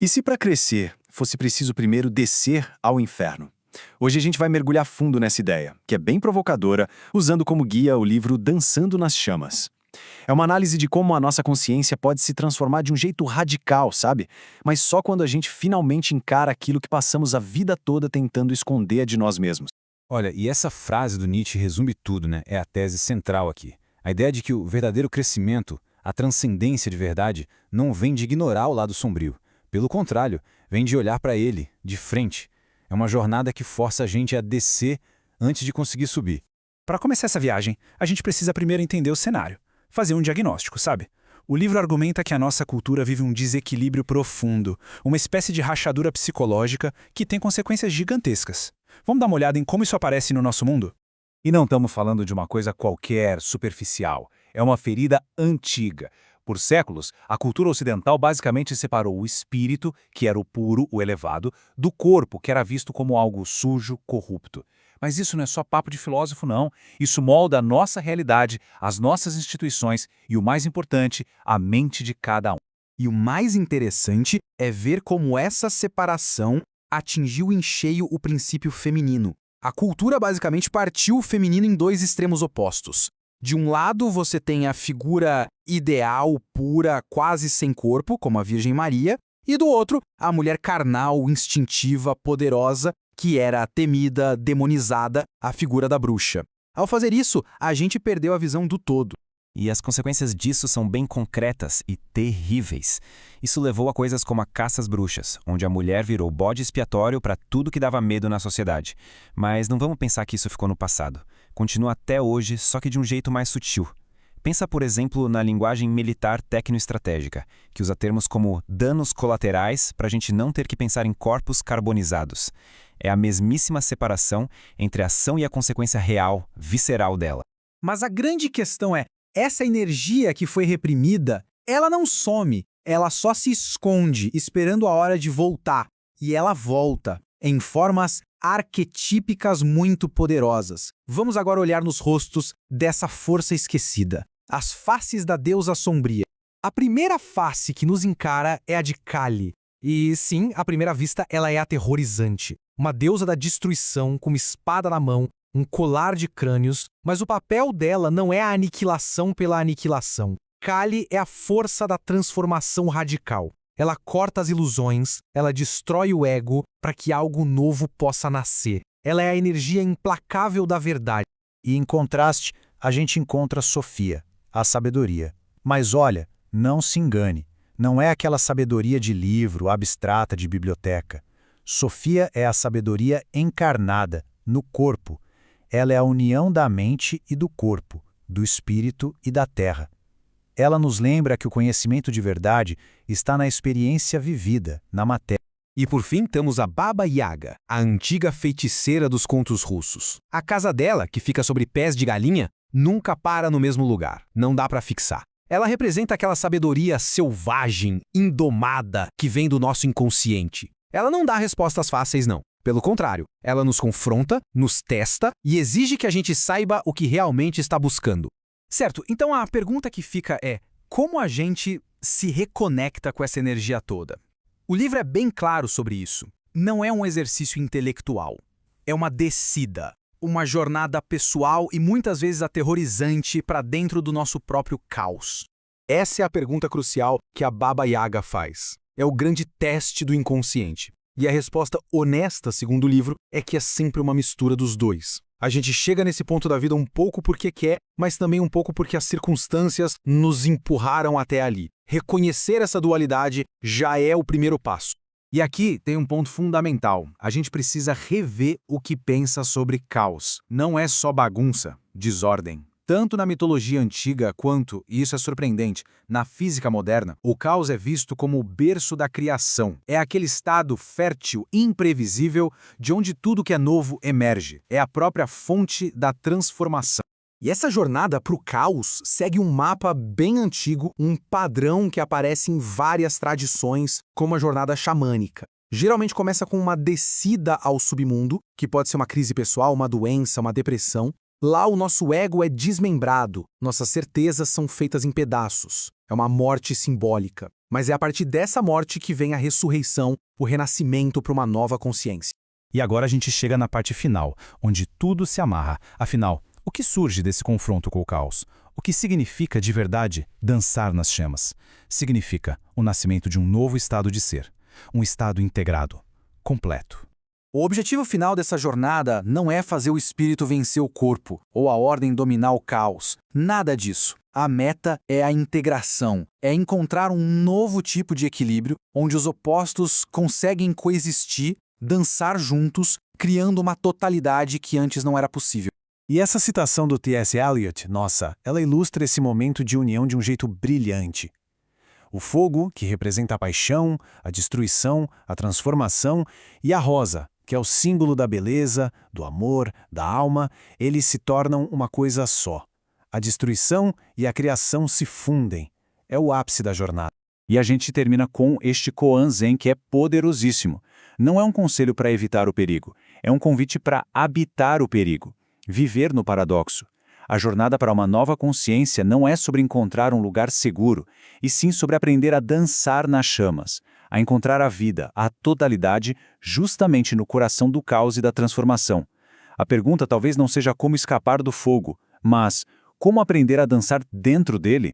E se para crescer fosse preciso primeiro descer ao inferno? Hoje a gente vai mergulhar fundo nessa ideia, que é bem provocadora, usando como guia o livro Dançando nas Chamas. É uma análise de como a nossa consciência pode se transformar de um jeito radical, sabe? Mas só quando a gente finalmente encara aquilo que passamos a vida toda tentando esconder de nós mesmos. Olha, e essa frase do Nietzsche resume tudo, né? É a tese central aqui. A ideia de que o verdadeiro crescimento, a transcendência de verdade, não vem de ignorar o lado sombrio. Pelo contrário, vem de olhar para ele, de frente. É uma jornada que força a gente a descer antes de conseguir subir. Para começar essa viagem, a gente precisa primeiro entender o cenário, fazer um diagnóstico, sabe? O livro argumenta que a nossa cultura vive um desequilíbrio profundo, uma espécie de rachadura psicológica que tem consequências gigantescas. Vamos dar uma olhada em como isso aparece no nosso mundo? E não estamos falando de uma coisa qualquer, superficial. É uma ferida antiga. Por séculos, a cultura ocidental basicamente separou o espírito, que era o puro, o elevado, do corpo, que era visto como algo sujo, corrupto. Mas isso não é só papo de filósofo, não. Isso molda a nossa realidade, as nossas instituições e, o mais importante, a mente de cada um. E o mais interessante é ver como essa separação atingiu em cheio o princípio feminino. A cultura basicamente partiu o feminino em dois extremos opostos. De um lado, você tem a figura ideal, pura, quase sem corpo, como a Virgem Maria, e do outro, a mulher carnal, instintiva, poderosa, que era temida, demonizada, a figura da bruxa. Ao fazer isso, a gente perdeu a visão do todo. E as consequências disso são bem concretas e terríveis. Isso levou a coisas como a caça às bruxas, onde a mulher virou bode expiatório para tudo que dava medo na sociedade. Mas não vamos pensar que isso ficou no passado. Continua até hoje, só que de um jeito mais sutil. Pensa, por exemplo, na linguagem militar tecnoestratégica, que usa termos como danos colaterais para a gente não ter que pensar em corpos carbonizados. É a mesmíssima separação entre a ação e a consequência real, visceral dela. Mas a grande questão é, essa energia que foi reprimida, ela não some, ela só se esconde, esperando a hora de voltar. E ela volta, em formas arquetípicas muito poderosas. Vamos agora olhar nos rostos dessa força esquecida. As faces da deusa sombria. A primeira face que nos encara é a de Kali. E sim, à primeira vista, ela é aterrorizante. Uma deusa da destruição, com uma espada na mão, um colar de crânios, mas o papel dela não é a aniquilação pela aniquilação. Kali é a força da transformação radical. Ela corta as ilusões, ela destrói o ego para que algo novo possa nascer. Ela é a energia implacável da verdade. E em contraste, a gente encontra Sofia, a sabedoria. Mas olha, não se engane, não é aquela sabedoria de livro, abstrata de biblioteca. Sofia é a sabedoria encarnada, no corpo. Ela é a união da mente e do corpo, do espírito e da terra. Ela nos lembra que o conhecimento de verdade está na experiência vivida, na matéria. E por fim temos a Baba Yaga, a antiga feiticeira dos contos russos. A casa dela, que fica sobre pés de galinha, nunca para no mesmo lugar, não dá para fixar. Ela representa aquela sabedoria selvagem, indomada, que vem do nosso inconsciente. Ela não dá respostas fáceis, não. Pelo contrário, ela nos confronta, nos testa e exige que a gente saiba o que realmente está buscando. Certo, então a pergunta que fica é, como a gente se reconecta com essa energia toda? O livro é bem claro sobre isso. Não é um exercício intelectual. É uma descida, uma jornada pessoal e muitas vezes aterrorizante para dentro do nosso próprio caos. Essa é a pergunta crucial que a Baba Yaga faz. É o grande teste do inconsciente. E a resposta honesta, segundo o livro, é que é sempre uma mistura dos dois. A gente chega nesse ponto da vida um pouco porque quer, mas também um pouco porque as circunstâncias nos empurraram até ali. Reconhecer essa dualidade já é o primeiro passo. E aqui tem um ponto fundamental. A gente precisa rever o que pensa sobre caos. Não é só bagunça, desordem. Tanto na mitologia antiga quanto, e isso é surpreendente, na física moderna, o caos é visto como o berço da criação. É aquele estado fértil, imprevisível, de onde tudo que é novo emerge. É a própria fonte da transformação. E essa jornada para o caos segue um mapa bem antigo, um padrão que aparece em várias tradições, como a jornada xamânica. Geralmente começa com uma descida ao submundo, que pode ser uma crise pessoal, uma doença, uma depressão, Lá o nosso ego é desmembrado, nossas certezas são feitas em pedaços. É uma morte simbólica. Mas é a partir dessa morte que vem a ressurreição, o renascimento para uma nova consciência. E agora a gente chega na parte final, onde tudo se amarra. Afinal, o que surge desse confronto com o caos? O que significa de verdade dançar nas chamas? Significa o nascimento de um novo estado de ser. Um estado integrado, completo. O objetivo final dessa jornada não é fazer o espírito vencer o corpo ou a ordem dominar o caos. Nada disso. A meta é a integração, é encontrar um novo tipo de equilíbrio onde os opostos conseguem coexistir, dançar juntos, criando uma totalidade que antes não era possível. E essa citação do T.S. Eliot, nossa, ela ilustra esse momento de união de um jeito brilhante. O fogo, que representa a paixão, a destruição, a transformação, e a rosa, que é o símbolo da beleza, do amor, da alma, eles se tornam uma coisa só. A destruição e a criação se fundem. É o ápice da jornada. E a gente termina com este koan zen que é poderosíssimo. Não é um conselho para evitar o perigo, é um convite para habitar o perigo, viver no paradoxo. A jornada para uma nova consciência não é sobre encontrar um lugar seguro, e sim sobre aprender a dançar nas chamas, a encontrar a vida, a totalidade, justamente no coração do caos e da transformação. A pergunta talvez não seja como escapar do fogo, mas como aprender a dançar dentro dele?